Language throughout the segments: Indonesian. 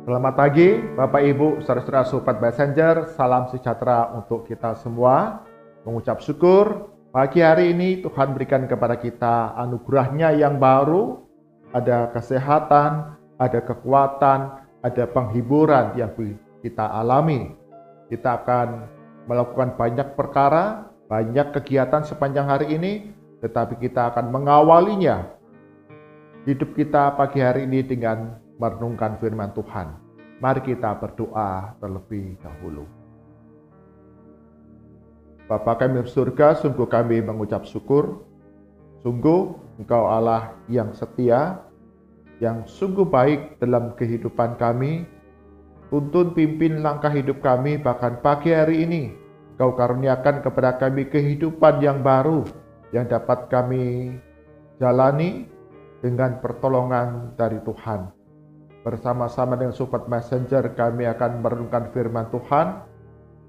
Selamat pagi, Bapak Ibu, saudara-saudara Sobat Messenger. Salam sejahtera untuk kita semua. Mengucap syukur, pagi hari ini Tuhan berikan kepada kita anugerah-Nya yang baru. Ada kesehatan, ada kekuatan, ada penghiburan yang kita alami. Kita akan melakukan banyak perkara, banyak kegiatan sepanjang hari ini, tetapi kita akan mengawalinya hidup kita pagi hari ini dengan merenungkan firman Tuhan. Mari kita berdoa terlebih dahulu. Bapa kami di surga, sungguh kami mengucap syukur. Sungguh Engkau Allah yang setia, yang sungguh baik dalam kehidupan kami. Tuntun pimpin langkah hidup kami, bahkan pagi hari ini Engkau karuniakan kepada kami kehidupan yang baru, yang dapat kami jalani dengan pertolongan dari Tuhan. Bersama-sama dengan Sobat Messenger kami akan merenungkan firman Tuhan.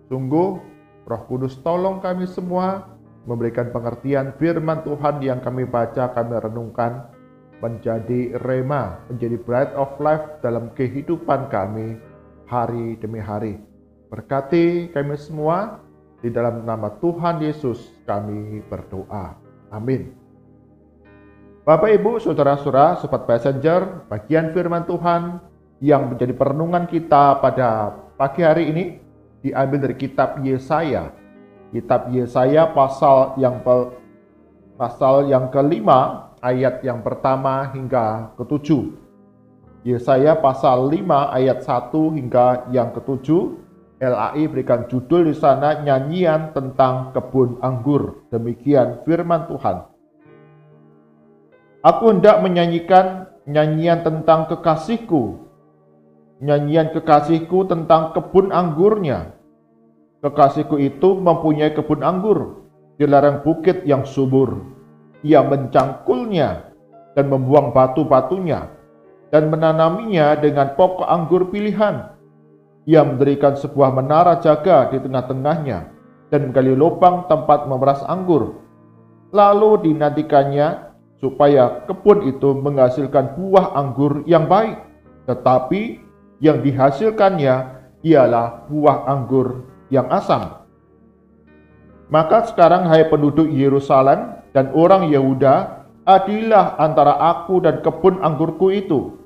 Sungguh Roh Kudus tolong kami semua memberikan pengertian firman Tuhan yang kami baca, kami renungkan menjadi rema, menjadi bread of life dalam kehidupan kami hari demi hari. Berkati kami semua, di dalam nama Tuhan Yesus kami berdoa. Amin. Bapak, Ibu, Saudara-saudara, Sobat Messenger, bagian firman Tuhan yang menjadi perenungan kita pada pagi hari ini diambil dari kitab Yesaya. Kitab Yesaya pasal yang kelima, ayat yang pertama hingga ketujuh. Yesaya pasal 5 ayat 1 hingga yang ketujuh. LAI berikan judul di sana, nyanyian tentang kebun anggur. Demikian firman Tuhan. Aku hendak menyanyikan nyanyian tentang kekasihku, nyanyian kekasihku tentang kebun anggurnya. Kekasihku itu mempunyai kebun anggur di lereng bukit yang subur. Ia mencangkulnya dan membuang batu-batunya dan menanaminya dengan pokok anggur pilihan. Ia mendirikan sebuah menara jaga di tengah-tengahnya dan menggali lubang tempat memeras anggur. Lalu dinantikannya supaya kebun itu menghasilkan buah anggur yang baik, tetapi yang dihasilkannya ialah buah anggur yang asam. Maka sekarang, hai penduduk Yerusalem dan orang Yehuda, adillah antara aku dan kebun anggurku itu.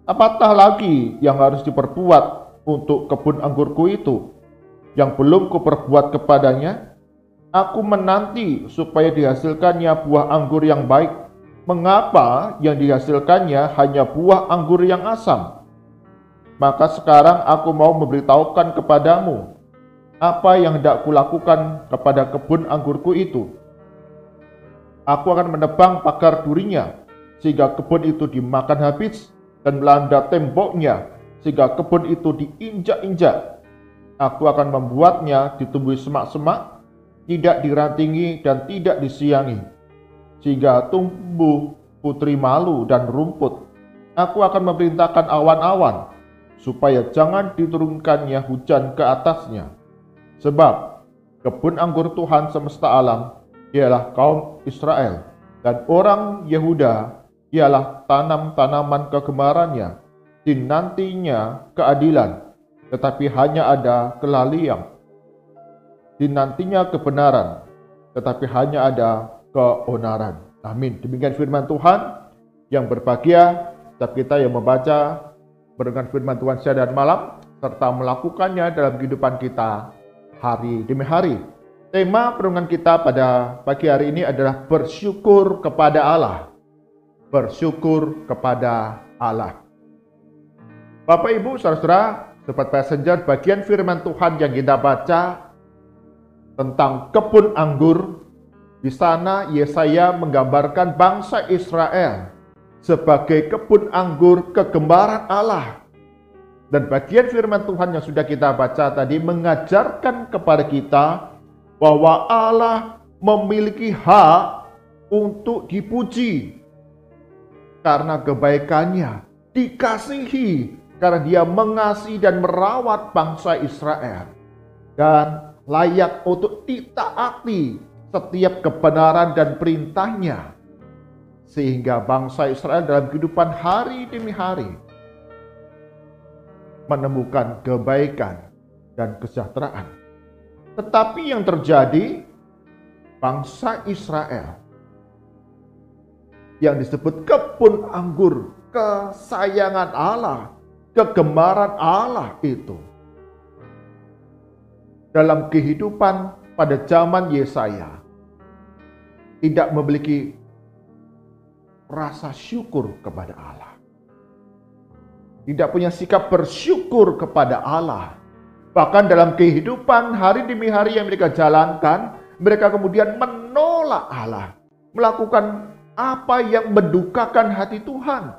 Apatah lagi yang harus diperbuat untuk kebun anggurku itu, yang belum kuperbuat kepadanya? Aku menanti supaya dihasilkannya buah anggur yang baik. Mengapa yang dihasilkannya hanya buah anggur yang asam? Maka sekarang aku mau memberitahukan kepadamu apa yang hendak kulakukan kepada kebun anggurku itu. Aku akan menebang pagar durinya, sehingga kebun itu dimakan habis, dan melanda temboknya, sehingga kebun itu diinjak-injak. Aku akan membuatnya ditumbuhi semak-semak, tidak dirantingi dan tidak disiangi, sehingga tumbuh putri malu dan rumput. Aku akan memerintahkan awan-awan, supaya jangan diturunkannya hujan ke atasnya. Sebab kebun anggur Tuhan semesta alam ialah kaum Israel, dan orang Yehuda ialah tanam-tanaman kegemarannya. Dinantinya keadilan, tetapi hanya ada kelalian. Dinantinya kebenaran, tetapi hanya ada keonaran. Amin. Demikian firman Tuhan. Yang berbahagia setiap kita yang membaca, mendengar firman Tuhan siang dan malam, serta melakukannya dalam kehidupan kita hari demi hari. Tema perenungan kita pada pagi hari ini adalah bersyukur kepada Allah. Bersyukur kepada Allah. Bapak, Ibu, saudara-saudara, Sobat Messenger, bagian firman Tuhan yang kita baca tentang kebun anggur. Di sana Yesaya menggambarkan bangsa Israel sebagai kebun anggur kegemaran Allah. Dan bagian firman Tuhan yang sudah kita baca tadi mengajarkan kepada kita bahwa Allah memiliki hak untuk dipuji karena kebaikannya, dikasihi karena dia mengasihi dan merawat bangsa Israel, dan layak untuk ditaati setiap kebenaran dan perintahnya. Sehingga bangsa Israel dalam kehidupan hari demi hari menemukan kebaikan dan kesejahteraan. Tetapi yang terjadi, bangsa Israel yang disebut kebun anggur, kesayangan Allah, kegemaran Allah itu, dalam kehidupan pada zaman Yesaya tidak memiliki rasa syukur kepada Allah. Tidak punya sikap bersyukur kepada Allah. Bahkan dalam kehidupan hari demi hari yang mereka jalankan, mereka kemudian menolak Allah, melakukan apa yang mendukakan hati Tuhan.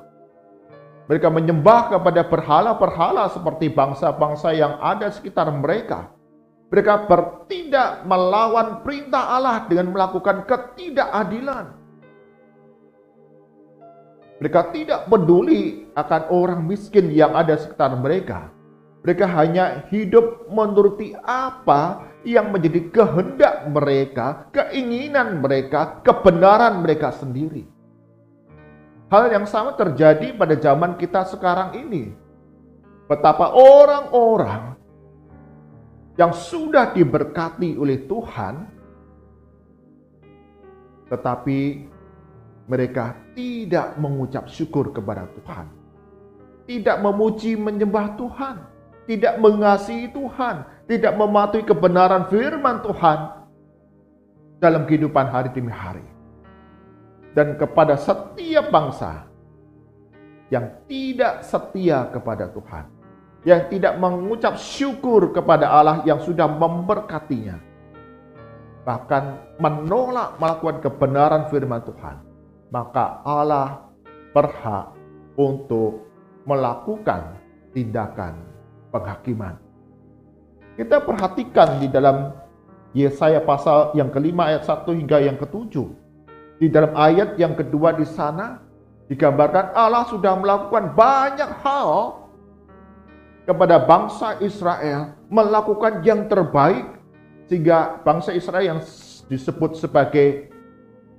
Mereka menyembah kepada berhala-berhala seperti bangsa-bangsa yang ada sekitar mereka. Mereka bertindak melawan perintah Allah dengan melakukan ketidakadilan. Mereka tidak peduli akan orang miskin yang ada sekitar mereka. Mereka hanya hidup menuruti apa yang menjadi kehendak mereka, keinginan mereka, kebenaran mereka sendiri. Hal yang sama terjadi pada zaman kita sekarang ini. Betapa orang-orang yang sudah diberkati oleh Tuhan, tetapi mereka tidak mengucap syukur kepada Tuhan. Tidak memuji menyembah Tuhan. Tidak mengasihi Tuhan, tidak mematuhi kebenaran firman Tuhan dalam kehidupan hari demi hari. Dan kepada setiap bangsa yang tidak setia kepada Tuhan, yang tidak mengucap syukur kepada Allah yang sudah memberkatinya, bahkan menolak melakukan kebenaran firman Tuhan, maka Allah berhak untuk melakukan tindakan penghakiman. Kita perhatikan di dalam Yesaya pasal yang kelima ayat 1 hingga yang ke-7. Di dalam ayat yang kedua di sana digambarkan Allah sudah melakukan banyak hal kepada bangsa Israel, melakukan yang terbaik sehingga bangsa Israel yang disebut sebagai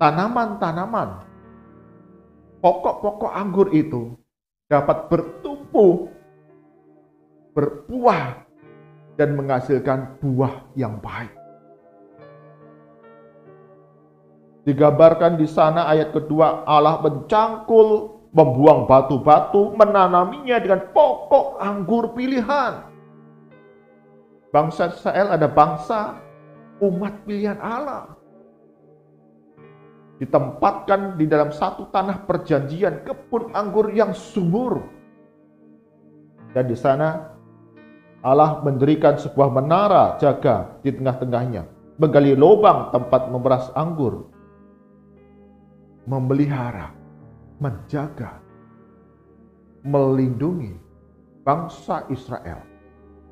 tanaman-tanaman, pokok-pokok anggur itu dapat bertumbuh, berbuah, dan menghasilkan buah yang baik. Digambarkan di sana ayat kedua, Allah mencangkul, membuang batu-batu, menanaminya dengan pokok anggur pilihan. Bangsa Israel ada bangsa umat pilihan Allah. Ditempatkan di dalam satu tanah perjanjian, kebun anggur yang subur. Dan di sana Allah mendirikan sebuah menara jaga di tengah-tengahnya, menggali lubang tempat memeras anggur, memelihara, menjaga, melindungi bangsa Israel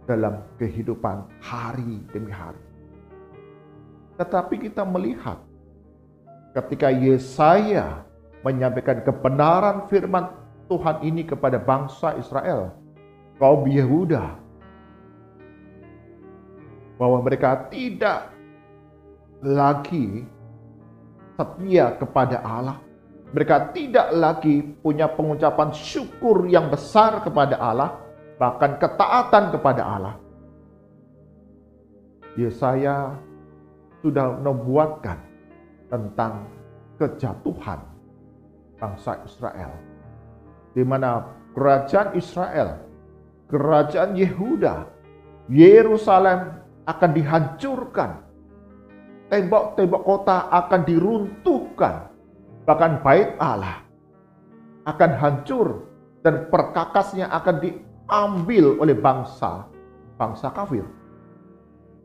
dalam kehidupan hari demi hari. Tetapi kita melihat ketika Yesaya menyampaikan kebenaran firman Tuhan ini kepada bangsa Israel, kaum Yehuda, bahwa mereka tidak lagi setia kepada Allah. Mereka tidak lagi punya pengucapan syukur yang besar kepada Allah, bahkan ketaatan kepada Allah. Yesaya sudah membuatkan tentang kejatuhan bangsa Israel, di mana kerajaan Israel, kerajaan Yehuda, Yerusalem akan dihancurkan, tembok-tembok kota akan diruntuhkan, bahkan bait Allah akan hancur dan perkakasnya akan diambil oleh bangsa kafir.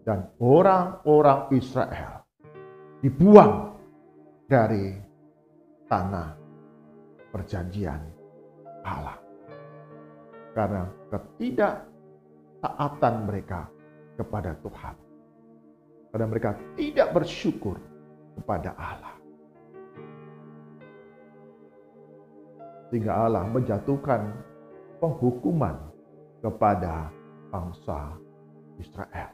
Dan orang-orang Israel dibuang dari tanah perjanjian Allah karena ketidaktaatan mereka kepada Tuhan, karena mereka tidak bersyukur kepada Allah, sehingga Allah menjatuhkan penghukuman kepada bangsa Israel.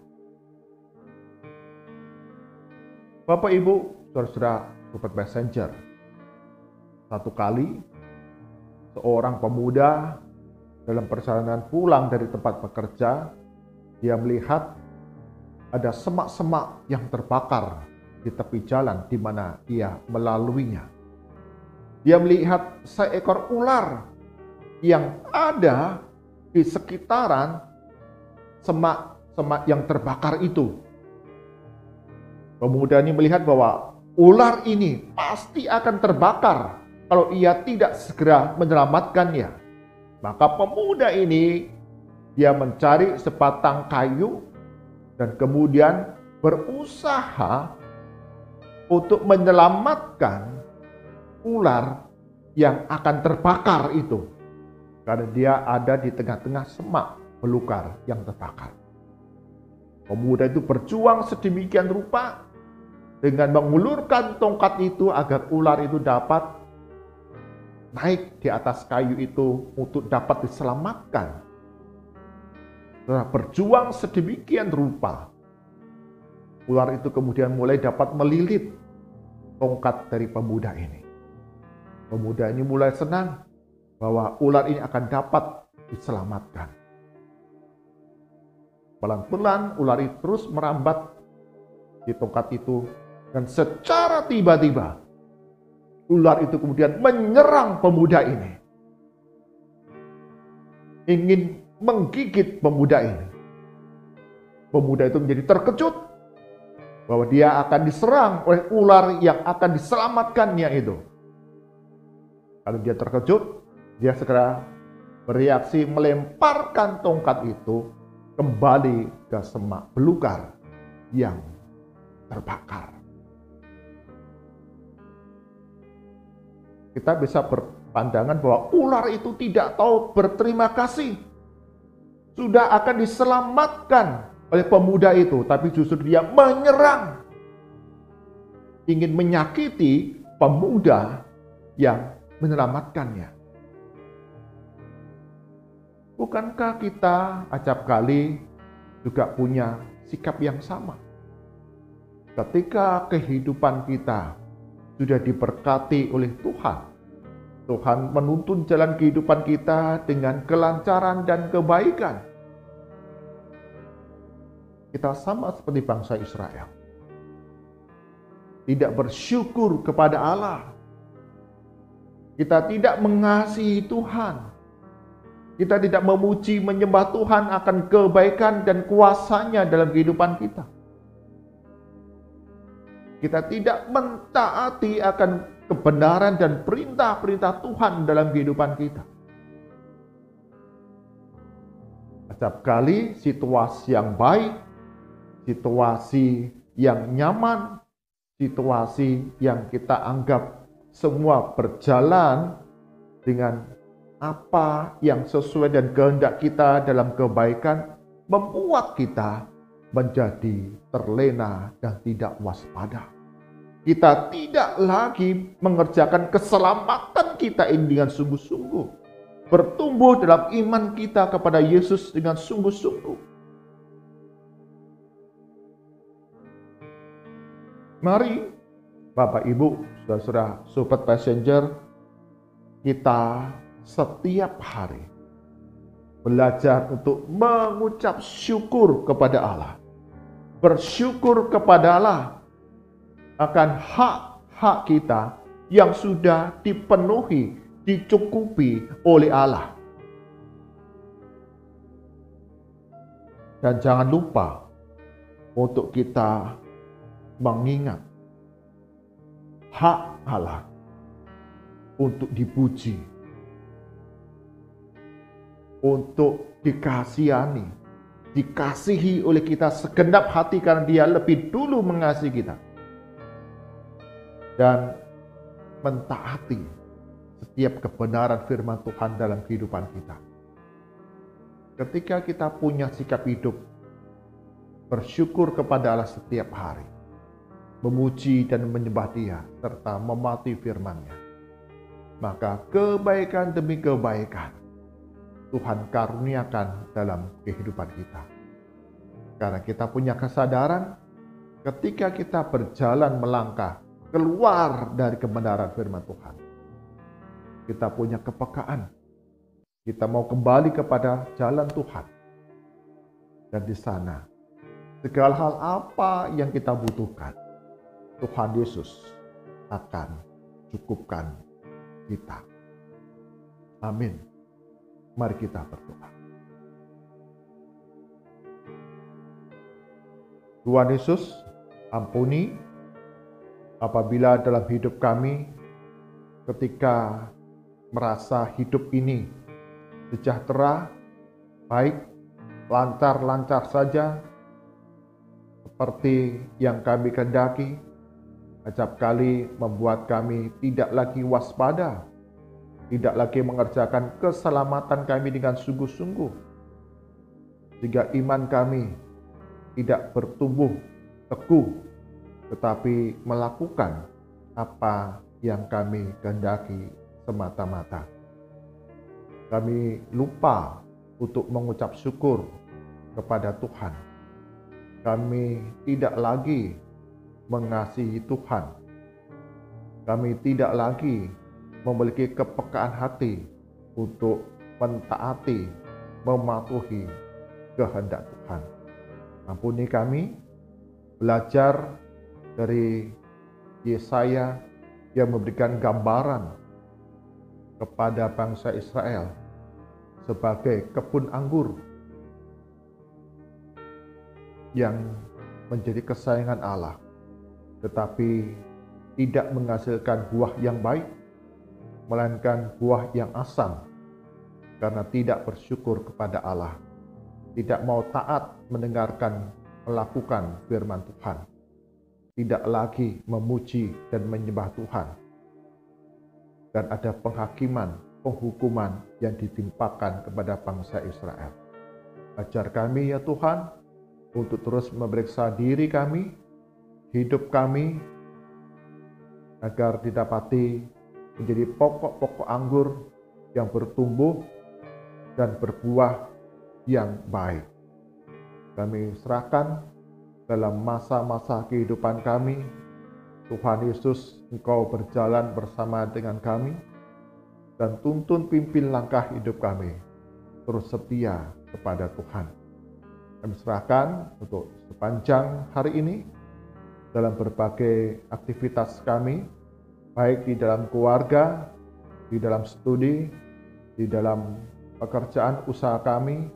Bapak, Ibu, saudara-saudara, sobat messenger, satu kali seorang pemuda dalam perjalanan pulang dari tempat bekerja, dia melihat ada semak-semak yang terbakar di tepi jalan di mana dia melaluinya. Dia melihat seekor ular yang ada di sekitaran semak-semak yang terbakar itu. Pemuda ini melihat bahwa ular ini pasti akan terbakar kalau ia tidak segera menyelamatkannya. Maka pemuda ini dia mencari sebatang kayu dan kemudian berusaha untuk menyelamatkan ular yang akan terbakar itu. Karena dia ada di tengah-tengah semak belukar yang terbakar. Pemuda itu berjuang sedemikian rupa dengan mengulurkan tongkat itu agar ular itu dapat naik di atas kayu itu untuk dapat diselamatkan. Setelah berjuang sedemikian rupa, ular itu kemudian mulai dapat melilit tongkat dari pemuda ini. Pemuda ini mulai senang bahwa ular ini akan dapat diselamatkan. Pelan-pelan ular itu terus merambat di tongkat itu, dan secara tiba-tiba ular itu kemudian menyerang pemuda ini, ingin menggigit pemuda ini. Pemuda itu menjadi terkejut bahwa dia akan diserang oleh ular yang akan diselamatkannya itu. Kalau dia terkejut, dia segera bereaksi melemparkan tongkat itu kembali ke semak belukar yang terbakar. Kita bisa berpandangan bahwa ular itu tidak tahu berterima kasih. Sudah akan diselamatkan oleh pemuda itu, tapi justru dia menyerang, ingin menyakiti pemuda yang menyelamatkannya. Bukankah kita acap kali juga punya sikap yang sama? Ketika kehidupan kita sudah diberkati oleh Tuhan, Tuhan menuntun jalan kehidupan kita dengan kelancaran dan kebaikan. Kita sama seperti bangsa Israel. Tidak bersyukur kepada Allah. Kita tidak mengasihi Tuhan. Kita tidak memuji menyembah Tuhan akan kebaikan dan kuasa-Nya dalam kehidupan kita. Kita tidak mentaati akan kebenaran dan perintah-perintah Tuhan dalam kehidupan kita. Acap kali situasi yang baik, situasi yang nyaman, situasi yang kita anggap semua berjalan dengan apa yang sesuai dan kehendak kita dalam kebaikan, membuat kita menjadi terlena dan tidak waspada. Kita tidak lagi mengerjakan keselamatan kita ini dengan sungguh-sungguh. Bertumbuh dalam iman kita kepada Yesus dengan sungguh-sungguh. Mari Bapak Ibu, saudara-saudara, sobat passenger, kita setiap hari belajar untuk mengucap syukur kepada Allah. Bersyukur kepada Allah akan hak-hak kita yang sudah dipenuhi, dicukupi oleh Allah. Dan jangan lupa untuk kita mengingat hak Allah untuk dipuji, untuk dikasihani, dikasihi oleh kita segenap hati karena Dia lebih dulu mengasihi kita. Dan mentaati setiap kebenaran firman Tuhan dalam kehidupan kita. Ketika kita punya sikap hidup bersyukur kepada Allah setiap hari, memuji dan menyembah Dia, serta mematuhi firman-Nya, maka kebaikan demi kebaikan Tuhan karuniakan dalam kehidupan kita. Karena kita punya kesadaran ketika kita berjalan melangkah keluar dari kebenaran firman Tuhan, kita punya kepekaan Kita mau kembali kepada jalan Tuhan. Dan di sana, segala hal apa yang kita butuhkan, Tuhan Yesus akan cukupkan kita. Amin. Mari kita berdoa. Tuhan Yesus, ampuni apabila dalam hidup kami ketika merasa hidup ini sejahtera, baik, lancar-lancar saja, seperti yang kami kehendaki, acap kali membuat kami tidak lagi waspada, tidak lagi mengerjakan keselamatan kami dengan sungguh-sungguh, sehingga iman kami tidak bertumbuh teguh, tetapi melakukan apa yang kami kehendaki semata-mata. Kami lupa untuk mengucap syukur kepada Tuhan. Kami tidak lagi mengasihi Tuhan. Kami tidak lagi memiliki kepekaan hati untuk mentaati, mematuhi kehendak Tuhan. Ampuni kami, belajar dari Yesaya yang memberikan gambaran kepada bangsa Israel sebagai kebun anggur yang menjadi kesayangan Allah, tetapi tidak menghasilkan buah yang baik, melainkan buah yang asam, karena tidak bersyukur kepada Allah, tidak mau taat mendengarkan, melakukan firman Tuhan, tidak lagi memuji dan menyembah Tuhan, dan ada penghakiman, penghukuman yang ditimpakan kepada bangsa Israel. Ajar kami ya Tuhan, untuk terus memeriksa diri kami, hidup kami, agar didapati menjadi pokok-pokok anggur yang bertumbuh dan berbuah yang baik. Kami serahkan dalam masa-masa kehidupan kami. Tuhan Yesus, Engkau berjalan bersama dengan kami, dan tuntun pimpin langkah hidup kami, terus setia kepada Tuhan. Kami serahkan untuk sepanjang hari ini, dalam berbagai aktivitas kami, baik di dalam keluarga, di dalam studi, di dalam pekerjaan usaha kami,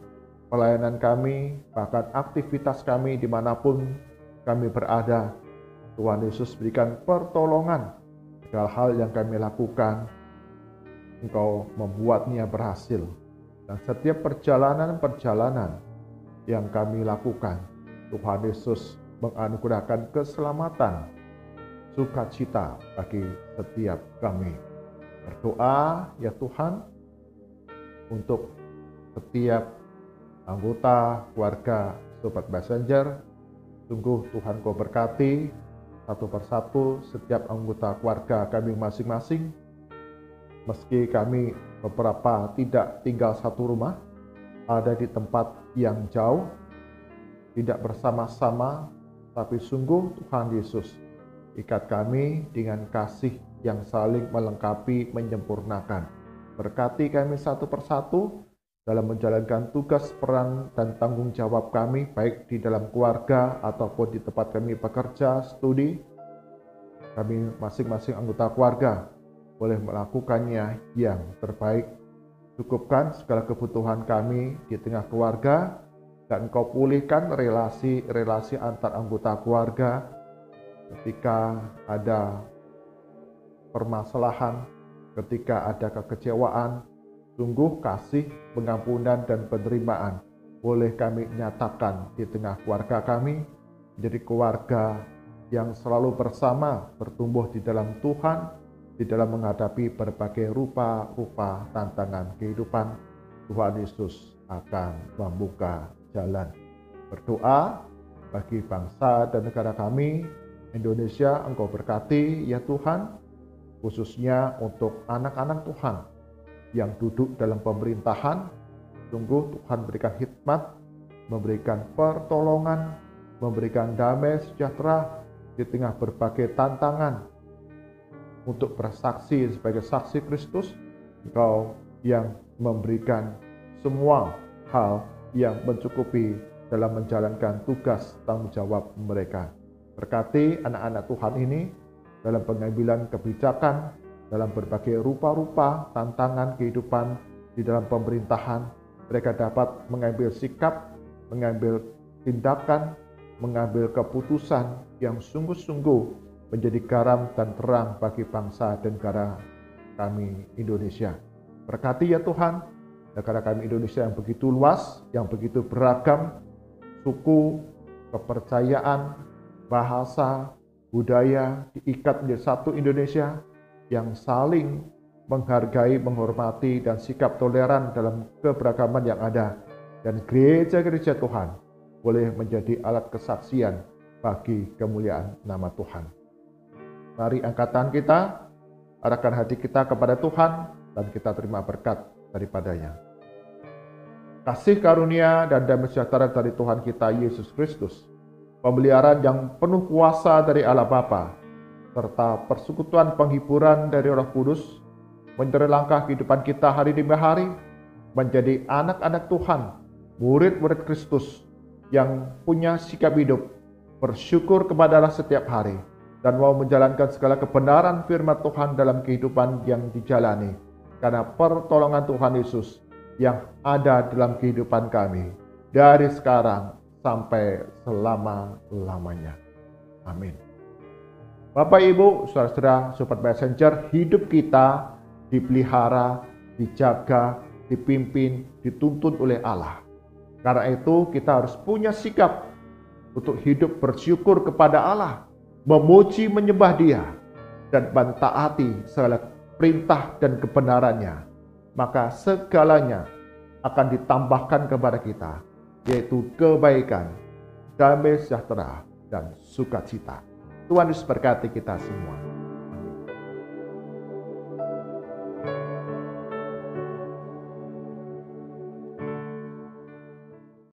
pelayanan kami, bahkan aktivitas kami dimanapun kami berada. Tuhan Yesus berikan pertolongan segala hal yang kami lakukan. Engkau membuatnya berhasil. Dan setiap perjalanan-perjalanan yang kami lakukan, Tuhan Yesus menganugerahkan keselamatan, sukacita bagi setiap kami. Berdoa ya Tuhan untuk setiap anggota keluarga Sobat Messenger. Sungguh Tuhan Kau berkati satu persatu setiap anggota keluarga kami masing-masing. Meski kami beberapa tidak tinggal satu rumah, ada di tempat yang jauh, tidak bersama-sama, tapi sungguh Tuhan Yesus ikat kami dengan kasih yang saling melengkapi, menyempurnakan. Berkati kami satu persatu dalam menjalankan tugas, peran, dan tanggung jawab kami, baik di dalam keluarga ataupun di tempat kami bekerja, studi. Kami masing-masing anggota keluarga boleh melakukannya yang terbaik. Cukupkan segala kebutuhan kami di tengah keluarga, dan Engkau pulihkan relasi-relasi antar anggota keluarga ketika ada permasalahan, ketika ada kekecewaan. Sungguh kasih, pengampunan, dan penerimaan boleh kami nyatakan di tengah keluarga kami, menjadi keluarga yang selalu bersama, bertumbuh di dalam Tuhan, di dalam menghadapi berbagai rupa-rupa tantangan kehidupan. Tuhan Yesus akan membuka jalan. Berdoa bagi bangsa dan negara kami, Indonesia. Engkau berkati ya Tuhan, khususnya untuk anak-anak Tuhan yang duduk dalam pemerintahan. Sungguh Tuhan berikan hikmat, memberikan pertolongan, memberikan damai sejahtera di tengah berbagai tantangan. Untuk bersaksi sebagai saksi Kristus, Engkau yang memberikan semua hal yang mencukupi dalam menjalankan tugas tanggung jawab mereka. Berkati anak-anak Tuhan ini dalam pengambilan kebijakan, dalam berbagai rupa-rupa tantangan kehidupan di dalam pemerintahan. Mereka dapat mengambil sikap, mengambil tindakan, mengambil keputusan yang sungguh-sungguh menjadi garam dan terang bagi bangsa dan negara kami Indonesia. Berkati ya Tuhan, negara kami Indonesia yang begitu luas, yang begitu beragam, suku, kepercayaan, bahasa, budaya diikat menjadi satu Indonesia yang saling menghargai, menghormati, dan sikap toleran dalam keberagaman yang ada. Dan gereja-gereja Tuhan boleh menjadi alat kesaksian bagi kemuliaan nama Tuhan. Mari angkat tangan kita, arahkan hati kita kepada Tuhan, dan kita terima berkat daripadanya. Kasih karunia dan damai sejahtera dari Tuhan kita Yesus Kristus, pemeliharaan yang penuh kuasa dari Allah Bapa, serta persekutuan penghiburan dari Roh Kudus, menyertai langkah kehidupan kita hari demi hari, menjadi anak-anak Tuhan, murid-murid Kristus, yang punya sikap hidup, bersyukur kepada Allah setiap hari, dan mau menjalankan segala kebenaran firman Tuhan dalam kehidupan yang dijalani, karena pertolongan Tuhan Yesus yang ada dalam kehidupan kami, dari sekarang sampai selama-lamanya. Amin. Bapak, Ibu, saudara-saudara, Sobat Messenger, hidup kita dipelihara, dijaga, dipimpin, dituntun oleh Allah. Karena itu kita harus punya sikap untuk hidup bersyukur kepada Allah, memuji menyembah Dia, dan mentaati segala perintah dan kebenarannya. Maka segalanya akan ditambahkan kepada kita, yaitu kebaikan, damai sejahtera, dan sukacita. Tuhan Yesus berkati kita semua.